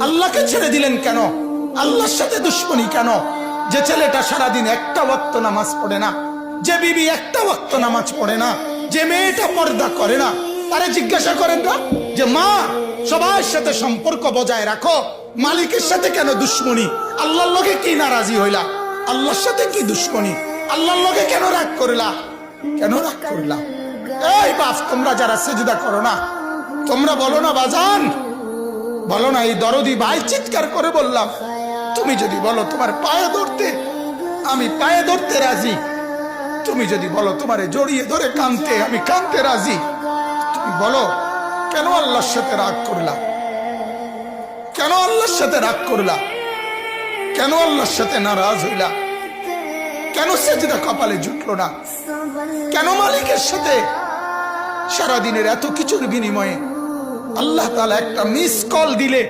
আল্লাহকে ছেড়ে দিলেন কেন? আল্লাহর সাথে দুশ্মনী কেন? যে ছেলেটা সারাদিন একটা ওয়াক্ত নামাজ পড়ে না, যে বিবি একটা ওয়াক্ত নামাজ পড়ে না, যে মেয়েটা পর্দা করে না, তারে জিজ্ঞাসা করেন না যে মা সবার সাথে সম্পর্ক বজায় রাখো, মালিকের সাথে কেন দুশ্মনী? আল্লাহর লগে কি নারাজি হইলা? আল্লাহর সাথে কি দুশ্মনী? আল্লাহর লগে কেন রাগ করলা? কেন রাগ করলা? এই বাপ, তোমরা যারা সেজদা করো না, তোমরা বলো না বাজান, বলো না। এই দরদি ভাই চিৎকার করে বললাম, তুমি যদি বলো তোমার পায়ে ধরতে, আমি পায়ে ধরতে রাজি। তুমি যদি বলো তোমারে জড়িয়ে ধরে কাঁদতে, আমি কাঁদতে রাজি। তুমি বলো কেন আল্লাহর সাথে রাগ করলা? কেন আল্লাহর সাথে রাগ করলা? কেন আল্লাহর সাথে নারাজ হইলা? কেন সেজদা কপালে জুটলো না? কেন মালিকের সাথে সারাদিনের এত কিছুর বিনিময়ে আল্লাহ তাআলা একটা মিস কল দিলে